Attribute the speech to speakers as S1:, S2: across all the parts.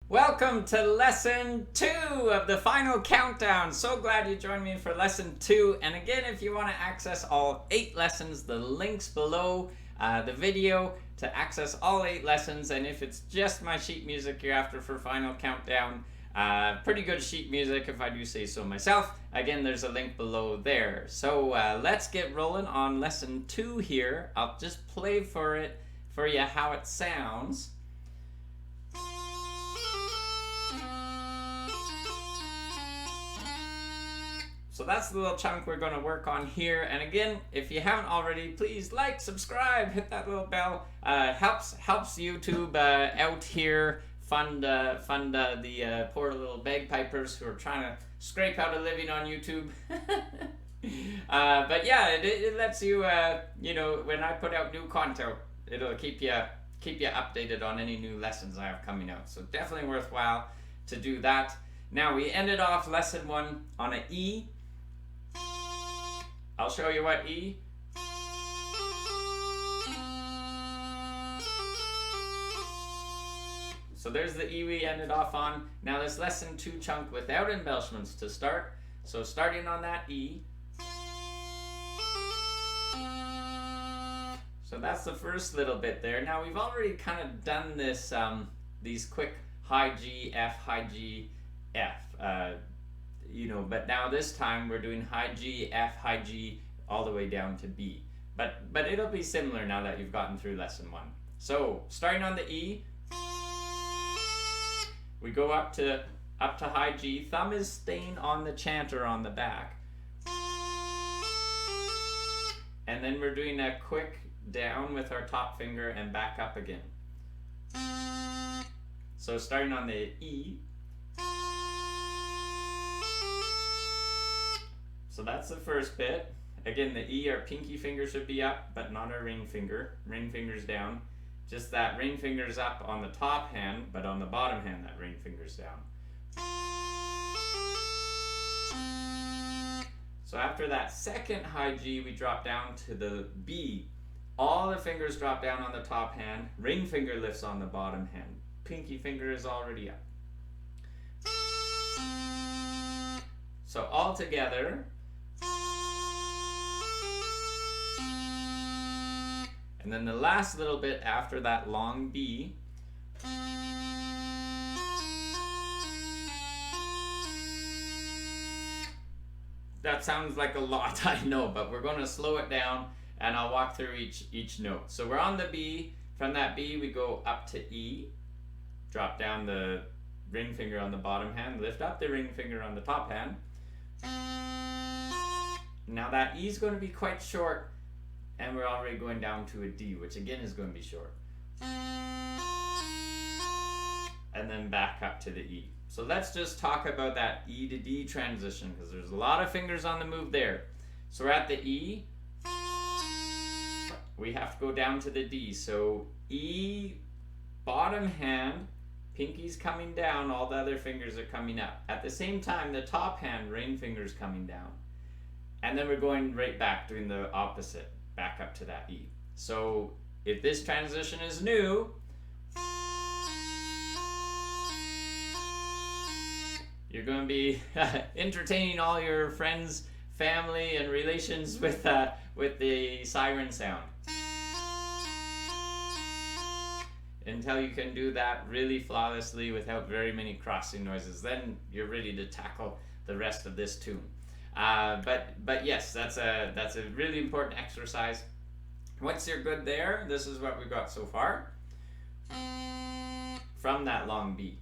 S1: Welcome to lesson 2 of the Final Countdown. So glad you joined me for lesson 2. And again, if you want to access all 8 lessons, the links below the video to access all 8 lessons. And if it's just my sheet music you're after for Final Countdown, pretty good sheet music if I do say so myself. Again, there's a link below there. So let's get rolling on lesson 2 here. I'll just play for you how it sounds. So that's the little chunk we're going to work on here. And again, if you haven't already, please like, subscribe, hit that little bell. Helps YouTube out here, fund the poor little bagpipers who are trying to scrape out a living on YouTube. But yeah, it lets you, when I put out new content, it'll keep you updated on any new lessons I have coming out. So definitely worthwhile to do that. Now we ended off lesson 1 on an E. I'll show you what E. So there's the E we ended off on. Now this lesson 2 chunk without embellishments to start. So starting on that E. So that's the first little bit there. Now we've already kind of done this, these quick high G, F, high G, F. But now this time we're doing high G, F, high G, all the way down to B. But it'll be similar now that you've gotten through lesson 1. So starting on the E, we go up to high G. Thumb is staying on the chanter on the back. And then we're doing a quick down with our top finger and back up again. So starting on the E. So that's the first bit. Again, the E, our pinky finger should be up, but not our ring finger. Ring finger's down. Just that ring finger's up on the top hand, but on the bottom hand, that ring finger's down. So after that second high G, we drop down to the B. All the fingers drop down on the top hand. Ring finger lifts on the bottom hand. Pinky finger is already up. So all together. And then the last little bit after that long B. That sounds like a lot, I know, but we're going to slow it down and I'll walk through each note. So we're on the B. From that B we go up to E. Drop down the ring finger on the bottom hand. Lift up the ring finger on the top hand. Now that E is going to be quite short. And we're already going down to a D, which again is going to be short. And then back up to the E. So let's just talk about that E to D transition, because there's a lot of fingers on the move there. So we're at the E. We have to go down to the D. So E, bottom hand, pinky's coming down, all the other fingers are coming up. At the same time, the top hand, ring finger's coming down. And then we're going right back, doing the opposite. Back up to that E. So if this transition is new, you're going to be entertaining all your friends, family, and relations with the siren sound. Until you can do that really flawlessly without very many crossing noises, then you're ready to tackle the rest of this tune. But yes, that's a really important exercise. Once you're good there, this is what we've got so far from that long B.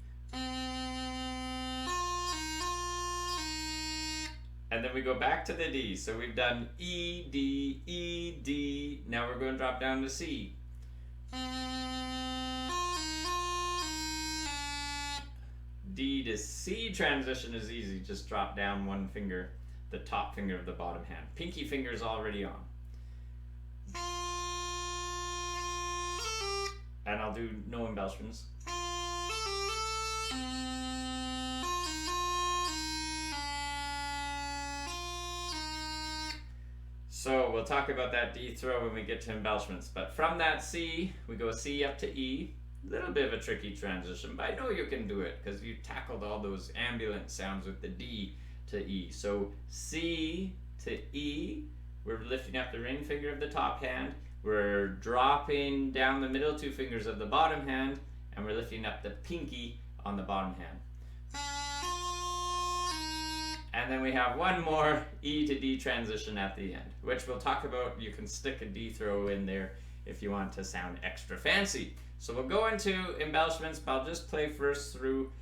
S1: And then we go back to the D. So we've done E, D, E, D. Now we're going to drop down to C. D to C transition is easy. Just drop down one finger, the top finger of the bottom hand. Pinky finger is already on. And I'll do no embellishments. So we'll talk about that D throw when we get to embellishments. But from that C, we go C up to E. Little bit of a tricky transition, but I know you can do it because you tackled all those ambulance sounds with the D to E. So C to E, we're lifting up the ring finger of the top hand, we're dropping down the middle two fingers of the bottom hand, and we're lifting up the pinky on the bottom hand. And then we have one more E to D transition at the end, which we'll talk about. You can stick a D throw in there if you want to sound extra fancy. So we'll go into embellishments, but I'll just play first through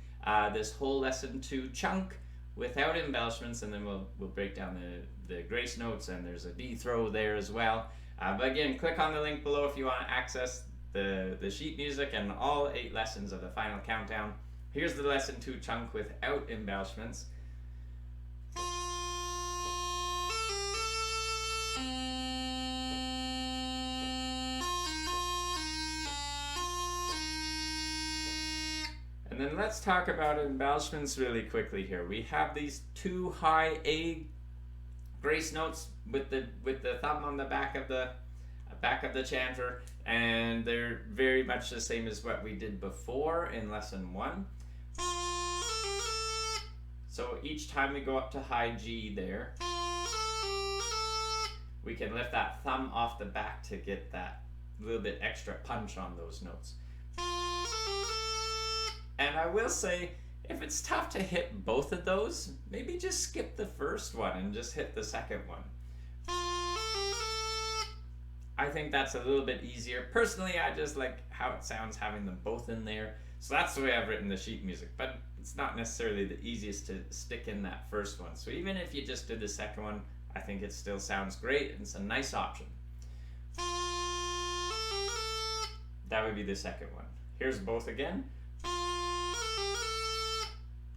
S1: this whole lesson 2 chunk without embellishments, and then we'll break down the grace notes, and there's a D throw there as well. But again, click on the link below if you want to access the sheet music and all 8 lessons of the Final Countdown. Here's the lesson 2 chunk without embellishments. And then let's talk about embellishments really quickly here. We have these 2 high A grace notes with the thumb on the back of the chanter, and they're very much the same as what we did before in lesson 1. So each time we go up to high G there, we can lift that thumb off the back to get that little bit extra punch on those notes. And I will say, if it's tough to hit both of those, maybe just skip the first one and just hit the second one. I think that's a little bit easier. Personally, I just like how it sounds having them both in there. So that's the way I've written the sheet music, but it's not necessarily the easiest to stick in that first one. So even if you just did the second one, I think it still sounds great and it's a nice option. That would be the second one. Here's both again.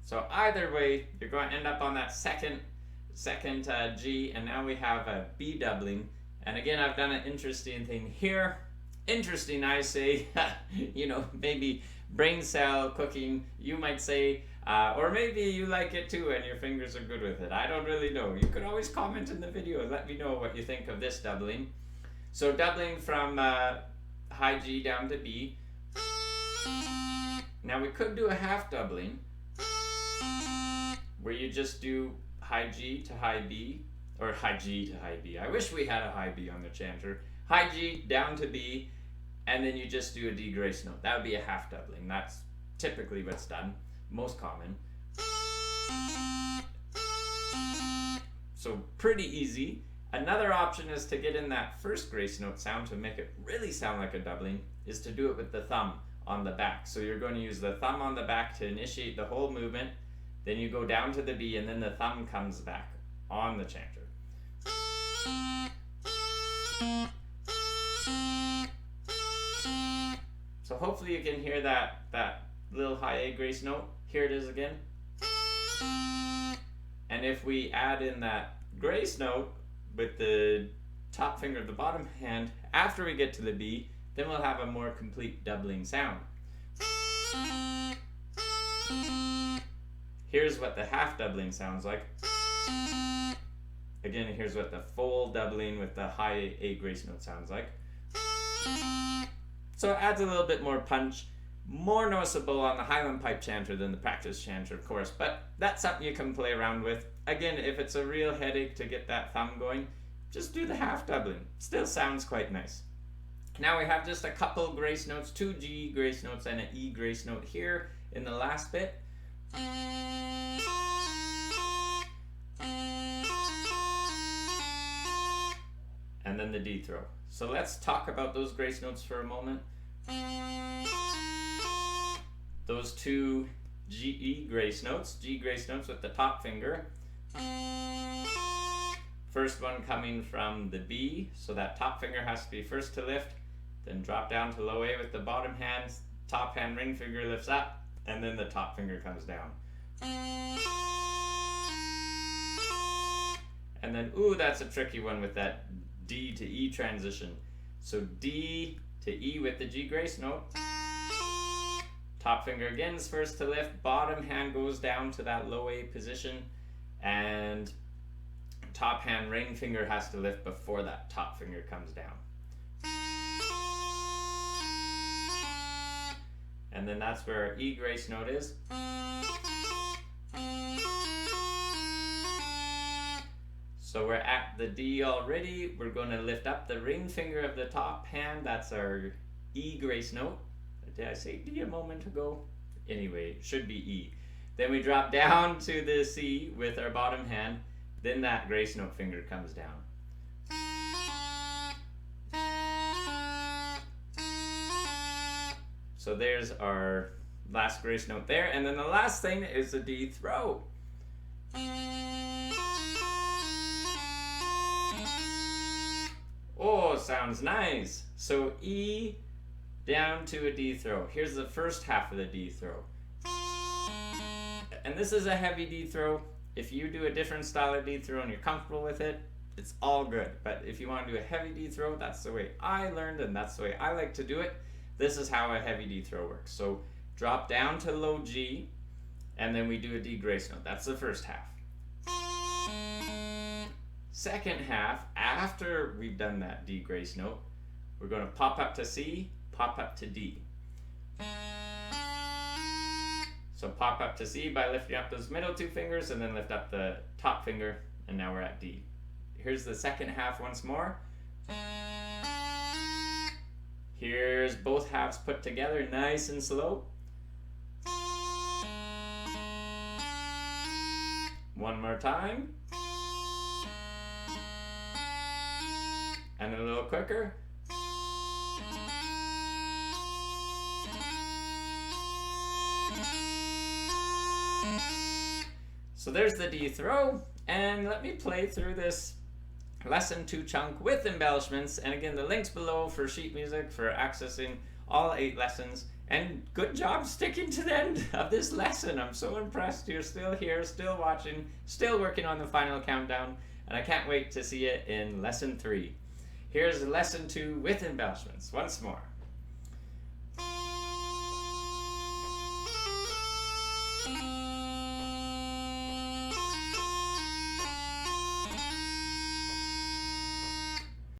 S1: So either way, you're going to end up on that second G, and now we have a B doubling. And again, I've done an interesting thing here. Interesting, I say, you know, maybe brain cell cooking, you might say, or maybe you like it too and your fingers are good with it. I don't really know. You could always comment in the video and let me know what you think of this doubling. So doubling from high G down to B. Now we could do a half doubling, where you just do high G to high B, or high G to high B. I wish we had a high B on the chanter. High G down to B, and then you just do a D grace note. That would be a half doubling. That's typically what's done, most common. So pretty easy. Another option is to get in that first grace note sound to make it really sound like a doubling, is to do it with the thumb on the back. So you're going to use the thumb on the back to initiate the whole movement. Then you go down to the B, and then the thumb comes back on the chanter. So hopefully you can hear that little high A grace note. Here it is again. And if we add in that grace note with the top finger of the bottom hand after we get to the B, then we'll have a more complete doubling sound. Here's what the half doubling sounds like. Again, here's what the full doubling with the high A grace note sounds like. So it adds a little bit more punch, more noticeable on the Highland pipe chanter than the practice chanter, of course, but that's something you can play around with. Again, if it's a real headache to get that thumb going, just do the half doubling. Still sounds quite nice. Now we have just a couple grace notes, 2 G grace notes and an E grace note here in the last bit. And then the D throw. So let's talk about those grace notes for a moment. Those 2 G grace notes with the top finger. First one coming from the B, so that top finger has to be first to lift, then drop down to low A with the bottom hand, top hand ring finger lifts up, and then the top finger comes down. And then, ooh, that's a tricky one with that D to E transition. So D to E with the G grace note. Top finger again is first to lift, bottom hand goes down to that low A position, and top hand ring finger has to lift before that top finger comes down. and then that's where our E grace note is. So we're at the D already. We're going to lift up the ring finger of the top hand. That's our E grace note. Did I say D a moment ago? Anyway, it should be E. Then we drop down to the C with our bottom hand. Then that grace note finger comes down. So there's our last grace note there. And then the last thing is the D throw. Oh, sounds nice. So E down to a D throw. Here's the first half of the D throw. And this is a heavy D throw. If you do a different style of D throw and you're comfortable with it, it's all good. But if you want to do a heavy D throw, that's the way I learned and that's the way I like to do it. This is how a heavy D throw works. So drop down to low G, and then we do a D grace note. That's the first half. Second half, after we've done that D grace note, we're going to pop up to C, pop up to D. So pop up to C by lifting up those middle two fingers, and then lift up the top finger, and now we're at D. Here's the second half once more. Here's both halves put together, nice and slow. One more time. And a little quicker. So there's the D throw, and let me play through this lesson 2 chunk with embellishments. And again, the links below for sheet music for accessing all 8 lessons. And good job sticking to the end of this lesson. I'm so impressed you're still here, still watching, still working on the final countdown, and I can't wait to see it in lesson 3. Here's lesson 2 with embellishments once more.